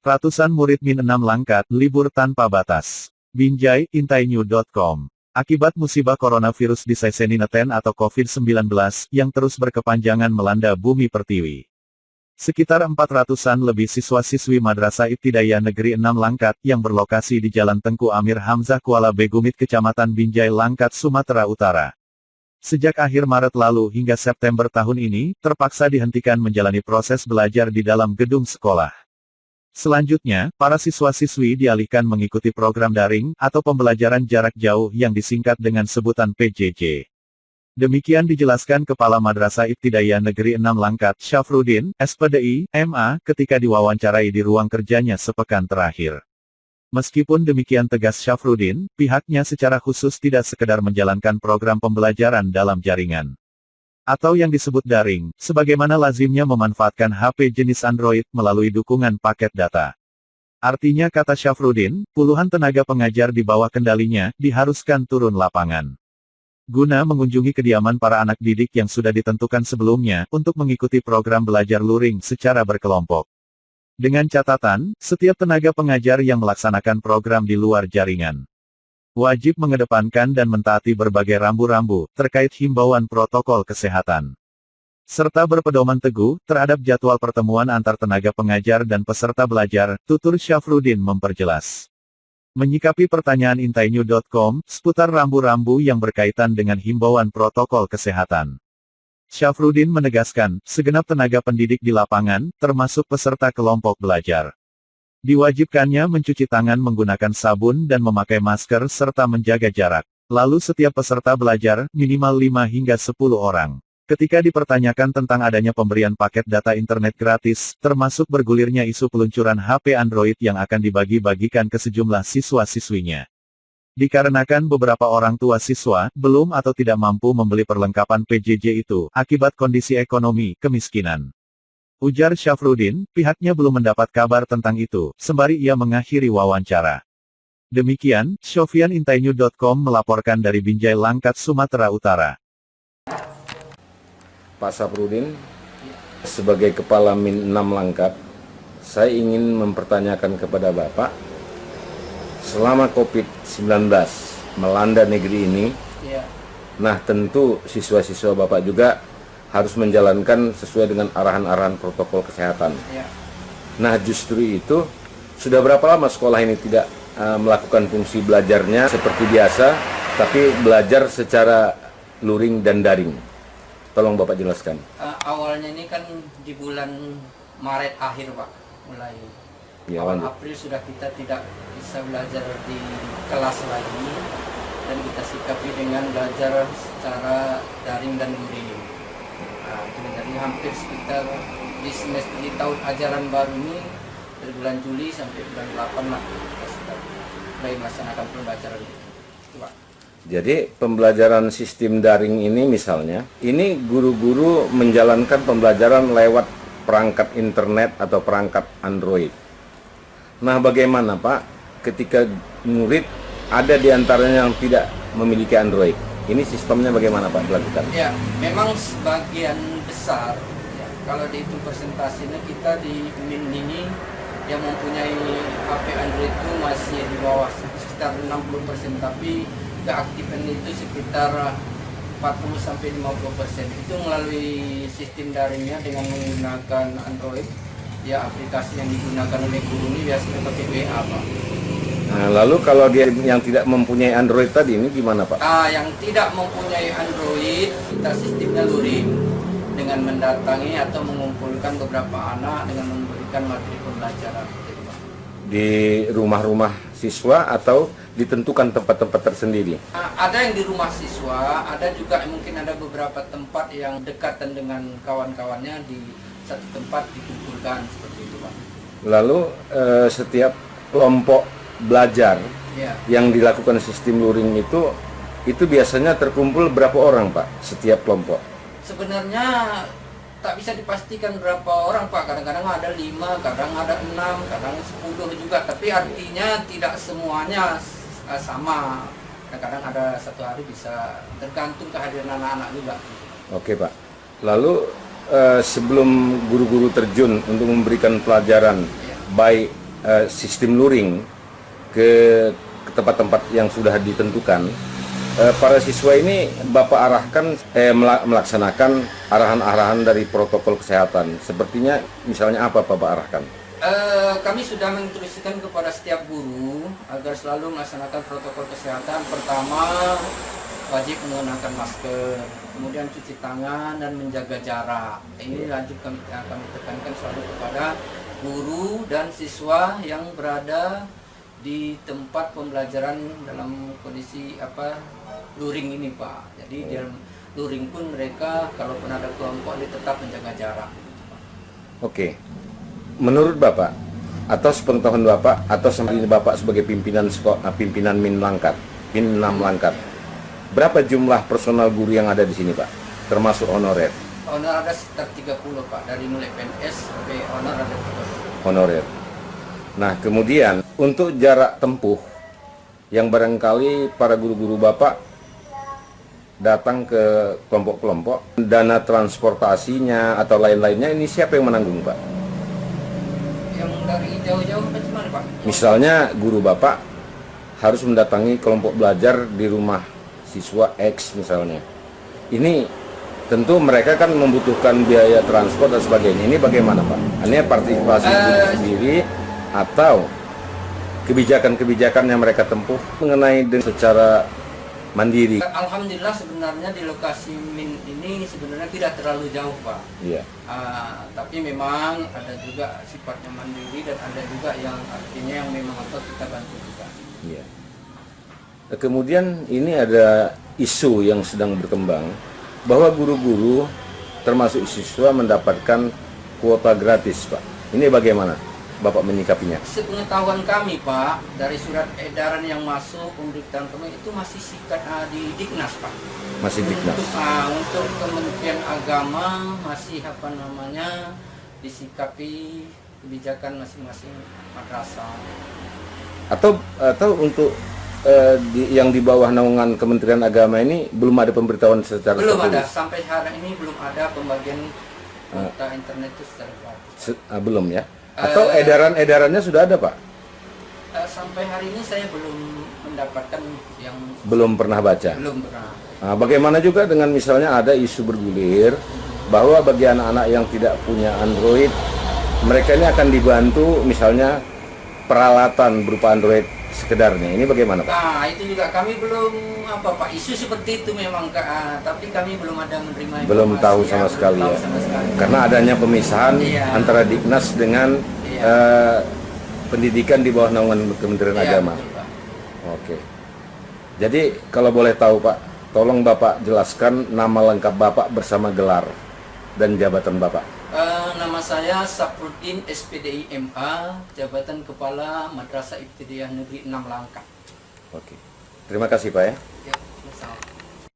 Ratusan murid Min 6 Langkat, libur tanpa batas. Binjai, intainew.com. Akibat musibah coronavirus Disseminated atau COVID-19, yang terus berkepanjangan melanda bumi pertiwi. Sekitar 400-an lebih siswa-siswi Madrasah Ibtidaiyah Negeri 6 Langkat, yang berlokasi di Jalan Tengku Amir Hamzah Kuala Begumit Kecamatan Binjai Langkat, Sumatera Utara. Sejak akhir Maret lalu hingga September tahun ini, terpaksa dihentikan menjalani proses belajar di dalam gedung sekolah. Selanjutnya, para siswa-siswi dialihkan mengikuti program daring, atau pembelajaran jarak jauh yang disingkat dengan sebutan PJJ. Demikian dijelaskan Kepala Madrasah Ibtidaiyah Negeri 6 Langkat, Syafruddin, SPDI, MA, ketika diwawancarai di ruang kerjanya sepekan terakhir. Meskipun demikian tegas Syafruddin, pihaknya secara khusus tidak sekedar menjalankan program pembelajaran dalam jaringan atau yang disebut daring, sebagaimana lazimnya memanfaatkan HP jenis Android melalui dukungan paket data. Artinya kata Syafruddin, puluhan tenaga pengajar di bawah kendalinya, diharuskan turun lapangan guna mengunjungi kediaman para anak didik yang sudah ditentukan sebelumnya, untuk mengikuti program belajar luring secara berkelompok. Dengan catatan, setiap tenaga pengajar yang melaksanakan program di luar jaringan wajib mengedepankan dan mentaati berbagai rambu-rambu, terkait himbauan protokol kesehatan. Serta berpedoman teguh, terhadap jadwal pertemuan antar tenaga pengajar dan peserta belajar, tutur Syafruddin memperjelas. Menyikapi pertanyaan intainew.com, seputar rambu-rambu yang berkaitan dengan himbauan protokol kesehatan. Syafruddin menegaskan, segenap tenaga pendidik di lapangan, termasuk peserta kelompok belajar, diwajibkannya mencuci tangan menggunakan sabun dan memakai masker serta menjaga jarak. Lalu setiap peserta belajar, minimal 5 hingga 10 orang. Ketika dipertanyakan tentang adanya pemberian paket data internet gratis, termasuk bergulirnya isu peluncuran HP Android yang akan dibagi-bagikan ke sejumlah siswa-siswinya. Dikarenakan beberapa orang tua siswa, belum atau tidak mampu membeli perlengkapan PJJ itu, akibat kondisi ekonomi, kemiskinan. Ujar Syafruddin, pihaknya belum mendapat kabar tentang itu, sembari ia mengakhiri wawancara. Demikian, Sofyan intainew.com melaporkan dari Binjai Langkat, Sumatera Utara. Pak Syafruddin, sebagai Kepala Min 6 Langkat, saya ingin mempertanyakan kepada Bapak, selama COVID-19 melanda negeri ini, nah tentu siswa-siswa Bapak juga harus menjalankan sesuai dengan arahan-arahan protokol kesehatan. Nah justru itu, sudah berapa lama sekolah ini tidak melakukan fungsi belajarnya seperti biasa, tapi belajar secara luring dan daring? Tolong Bapak jelaskan. Awalnya ini kan di bulan Maret akhir Pak, mulai. Awal April sudah kita tidak bisa belajar di kelas lagi, dan kita sikapi dengan belajar secara daring dan luring. Jadi hampir sekitar di tahun ajaran baru ini, dari bulan Juli sampai bulan 8 lah, kita sudah mulai melaksanakan pembelajaran itu. Pak. Jadi pembelajaran sistem daring ini misalnya, ini guru-guru menjalankan pembelajaran lewat perangkat internet atau perangkat Android. Nah bagaimana Pak, ketika murid ada di antaranya yang tidak memiliki Android? Ini sistemnya bagaimana Pak dilakukan? Ya, memang sebagian besar, ya, kalau dihitung persentasenya kita di Min ini yang mempunyai HP Android itu masih di bawah sekitar 60%, tapi keaktifan itu sekitar 40-50%. Itu melalui sistem daringnya dengan menggunakan Android. Ya, aplikasi yang digunakan oleh guru ini biasanya pakai WA Pak. Nah, lalu kalau dia yang tidak mempunyai Android tadi ini gimana Pak? Yang tidak mempunyai Android, kita sistemnya luring dengan mendatangi atau mengumpulkan beberapa anak dengan memberikan materi pembelajaran. Di rumah-rumah siswa atau ditentukan tempat-tempat tersendiri? Ada yang di rumah siswa, ada juga mungkin ada beberapa tempat yang dekatan dengan kawan-kawannya di satu tempat dikumpulkan seperti itu Pak. Lalu setiap kelompok belajar yang dilakukan sistem luring itu biasanya terkumpul berapa orang Pak setiap kelompok? Sebenarnya tak bisa dipastikan berapa orang Pak, kadang-kadang ada 5, kadang ada 6, kadang 10 juga, tapi artinya tidak semuanya sama. Kadang-kadang ada satu hari bisa tergantung kehadiran anak-anak juga. Oke Pak, lalu sebelum guru-guru terjun untuk memberikan pelajaran baik sistem luring ke tempat-tempat yang sudah ditentukan, para siswa ini Bapak arahkan melaksanakan arahan-arahan dari protokol kesehatan. Sepertinya misalnya apa Bapak arahkan? Kami sudah menginstruksikan kepada setiap guru agar selalu melaksanakan protokol kesehatan. Pertama, wajib menggunakan masker, kemudian cuci tangan dan menjaga jarak. Ini lanjut kami tekankan selalu kepada guru dan siswa yang berada di tempat pembelajaran dalam kondisi luring ini, Pak. Jadi di dalam luring pun mereka kalaupun ada kelompok dia tetap menjaga jarak. Oke. Menurut Bapak atau sepengetahuan Bapak atau sampai ini Bapak sebagai pimpinan Min Langkat, Min 6 Langkat, berapa jumlah personal guru yang ada di sini, Pak? Termasuk honorer. Honor ada sekitar 30, Pak, dari mulai PNS sampai honor ada 30. Honorer. Nah, kemudian untuk jarak tempuh yang barangkali para guru-guru Bapak datang ke kelompok-kelompok, dana transportasinya atau lain-lainnya ini siapa yang menanggung, Pak? Yang dari jauh-jauh bagaimana, Pak? Misalnya guru Bapak harus mendatangi kelompok belajar di rumah siswa X misalnya. Ini tentu mereka kan membutuhkan biaya transport dan sebagainya. Ini bagaimana, Pak? Ini partisipasi guru sendiri atau kebijakan-kebijakan yang mereka tempuh mengenai secara mandiri? Alhamdulillah sebenarnya di lokasi Min ini sebenarnya tidak terlalu jauh, Pak. Iya. Tapi memang ada juga sifatnya mandiri dan ada juga yang artinya yang memang atau kita bantu juga. Iya. Kemudian ini ada isu yang sedang berkembang bahwa guru-guru termasuk siswa mendapatkan kuota gratis, Pak. Ini bagaimana Bapak menyikapinya? Sepengetahuan kami, Pak, dari surat edaran yang masuk pemberitaan kami itu masih sikat di Diknas, Pak. Masih Diknas. Untuk Kementerian Agama masih disikapi kebijakan masing-masing madrasah. Atau untuk yang di bawah naungan Kementerian Agama ini belum ada pemberitahuan secara belum tertulis? Ada, sampai hari ini belum ada pembagian kuota internet itu secara gratis. Belum ya? Atau edaran-edarannya sudah ada, Pak? Sampai hari ini saya belum mendapatkan yang... Belum pernah baca? Belum pernah. Nah, bagaimana juga dengan misalnya ada isu bergulir bahwa bagi anak-anak yang tidak punya Android, mereka ini akan dibantu misalnya peralatan berupa Android sekedarnya. Ini bagaimana, Pak? Nah, itu juga kami belum Pak, isu seperti itu memang, tapi kami belum ada menerima informasi. Belum tahu sama sekali ya. Karena adanya pemisahan antara Diknas dengan pendidikan di bawah naungan Kementerian Agama. Betul, Pak. Oke. Jadi kalau boleh tahu, Pak, tolong Bapak jelaskan nama lengkap Bapak bersama gelar dan jabatan Bapak. Nama saya Saprudin SPDI MA, jabatan Kepala Madrasah Ibtidaiyah Negeri 6 Langkat. Oke. Terima kasih, Pak ya. Ya.